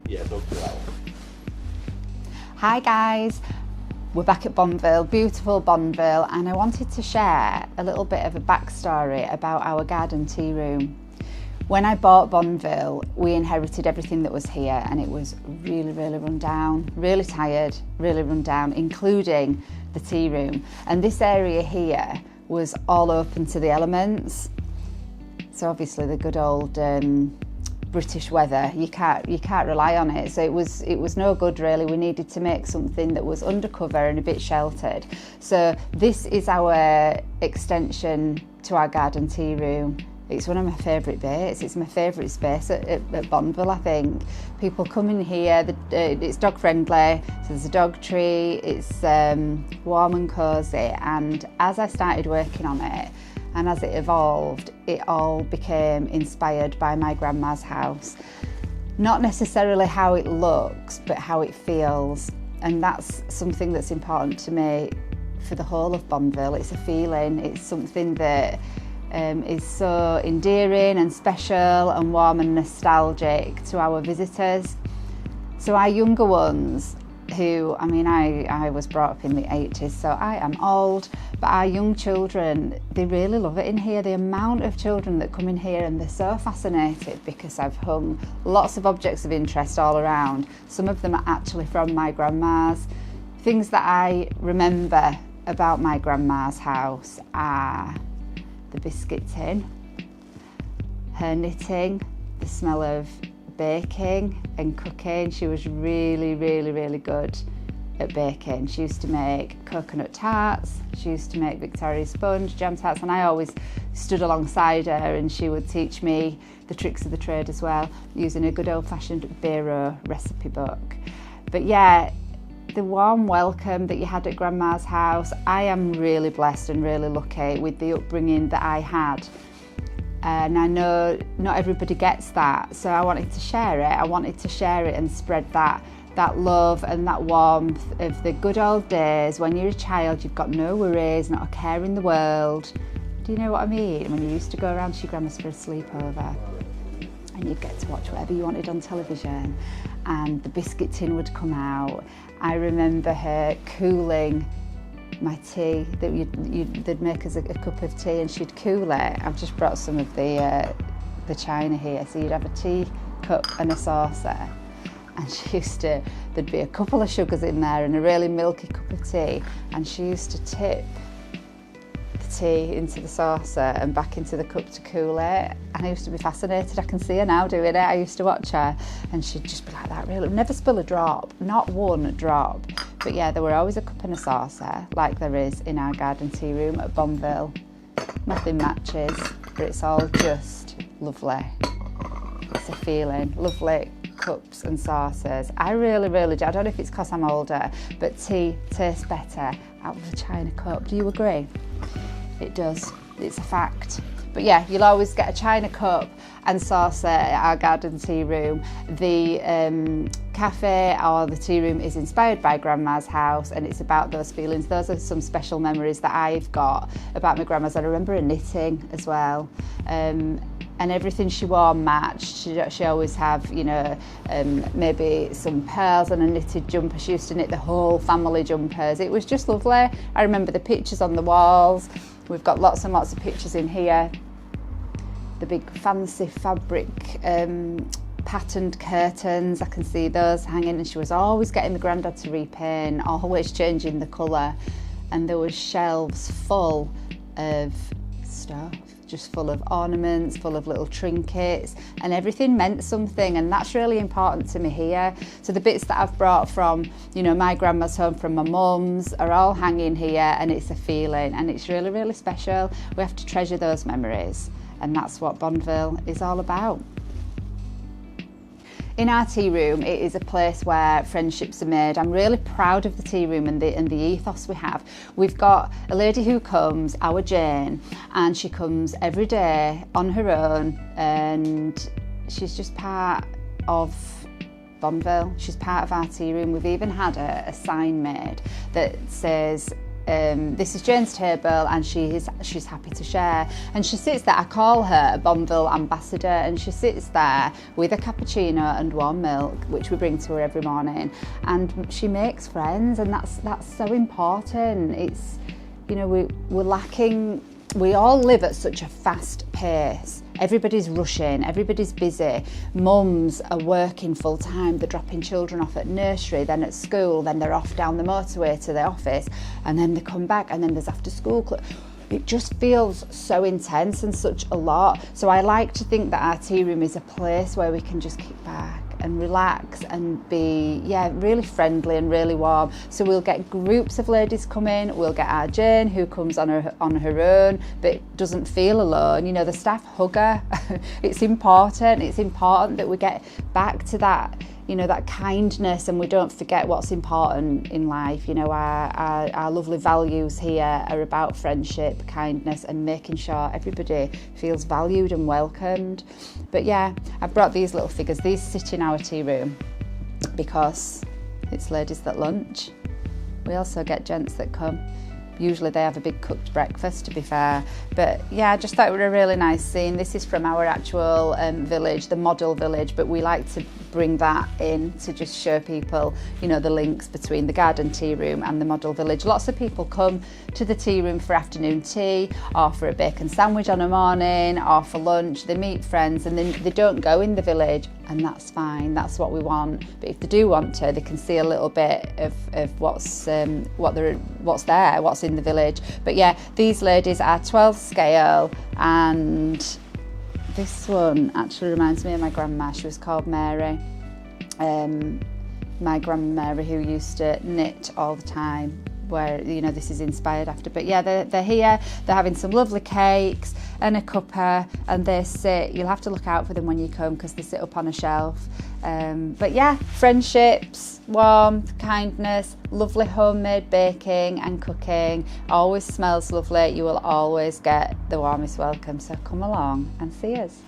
Yeah, don't do that one. Hi guys, we're back at Bondville, beautiful Bondville, and I wanted to share a little bit of a backstory about our garden tea room. When I bought Bondville, we inherited everything that was here, and it was really run down, really tired, really run down, including the tea room. And this area here was all open to the elements. So obviously the good old British weather, you can't rely on it. So it was no good really. We needed to make something that was undercover and a bit sheltered. So this is our extension to our garden tea room. It's one of my favourite bits. It's my favourite space at Bondville, I think. People come in here, it's dog friendly, so there's a dog tree, it's warm and cosy. And as I started working on it, and as it evolved, it all became inspired by my grandma's house. Not necessarily how it looks, but how it feels. And that's something that's important to me for the whole of Bondville. It's a feeling, it's something that is so endearing and special and warm and nostalgic to our visitors. So our younger ones, who, I was brought up in the 80s, so I am old, but our young children, they really love it in here. The amount of children that come in here and they're so fascinated because I've hung lots of objects of interest all around. Some of them are actually from my grandma's. Things that I remember about my grandma's house are the biscuit tin, her knitting, the smell of baking and cooking. She was really good at baking. She used to make coconut tarts, she used to make Victoria sponge, jam tarts, and I always stood alongside her and she would teach me the tricks of the trade as well, using a good old-fashioned Bureau recipe book. But yeah, the warm welcome that you had at Grandma's house, I am really blessed and really lucky with the upbringing that I had. And I know not everybody gets that, so I wanted to share it. I wanted to share it and spread that love and that warmth of the good old days when you're a child, you've got no worries, not a care in the world. Do you know what I mean? When you used to go around to your grandma's for a sleepover and you'd get to watch whatever you wanted on television and the biscuit tin would come out. I remember her cooling my tea, they'd make us a cup of tea and she'd cool it. I've just brought some of the china here, so you'd have a tea cup and a saucer, and there'd be a couple of sugars in there and a really milky cup of tea, and she used to tip the tea into the saucer and back into the cup to cool it, and I used to be fascinated. I can see her now doing it. I used to watch her and she'd just be like that, really, never spill a drop, not one drop. But yeah, there were always a cup and a saucer, like there is in our garden tea room at Bondville. Nothing matches, but it's all just lovely. It's a feeling, lovely cups and saucers. I really do. I don't know if it's because I'm older, but tea tastes better out of a china cup. Do you agree? It does, it's a fact. But yeah, you'll always get a china cup and saucer at our garden tea room. The cafe or the tea room is inspired by Grandma's house, and it's about those feelings. Those are some special memories that I've got about my grandma's. I remember her knitting as well. And everything she wore matched. She always have, maybe some pearls and a knitted jumper. She used to knit the whole family jumpers. It was just lovely. I remember the pictures on the walls. We've got lots and lots of pictures in here. The big fancy fabric patterned curtains, I can see those hanging, and she was always getting my granddad to repaint, always changing the colour. And there was shelves full of stuff, just full of ornaments, full of little trinkets, and everything meant something, and that's really important to me here. So the bits that I've brought from, my grandma's home, from my mum's, are all hanging here, and it's a feeling, and it's really special. We have to treasure those memories, and that's what Bondville is all about. In our tea room, it is a place where friendships are made. I'm really proud of the tea room and the ethos we have. We've got a lady who comes, our Jane, and she comes every day on her own, and she's just part of Bondville. She's part of our tea room. We've even had a sign made that says this is Jane's table, and she's happy to share. And she sits there, I call her a Bondville ambassador, and she sits there with a cappuccino and warm milk, which we bring to her every morning, and she makes friends, and that's so important. It's, you know, we're lacking, we all live at such a fast pace. Everybody's rushing, everybody's busy. Mums are working full time, they're dropping children off at nursery, then at school, then they're off down the motorway to the office, and then they come back, and then there's after school club. It just feels so intense and such a lot. So I like to think that our tea room is a place where we can just kick back and relax and be, really friendly and really warm. So we'll get groups of ladies come in, we'll get our Jane who comes on her own but doesn't feel alone. You know, the staff hug her. It's important that we get back to that, you know, that kindness, and we don't forget what's important in life. You know, our lovely values here are about friendship, kindness, and making sure everybody feels valued and welcomed. But yeah, I've brought these little figures. These sit in our tea room because it's ladies that lunch. We also get gents that come. Usually they have a big cooked breakfast, to be fair. But yeah, I just thought it was a really nice scene. This is from our actual village, the model village, but we like to bring that in to just show people, you know, the links between the garden tea room and the model village. Lots of people come to the tea room for afternoon tea, or for a bacon sandwich on a morning, or for lunch. They meet friends, and then they don't go in the village, and that's fine. That's what we want. But if they do want to, they can see a little bit of what's there, what's in the village. But yeah, these ladies are 12 scale, and this one actually reminds me of my grandma. She was called Mary. My grandma Mary, who used to knit all the time, where, you know, this is inspired after. But yeah, they're here, they're having some lovely cakes and a cuppa, and they sit, you'll have to look out for them when you come because they sit up on a shelf. But yeah, friendships, warmth, kindness, lovely homemade baking and cooking, always smells lovely. You will always get the warmest welcome, so come along and see us.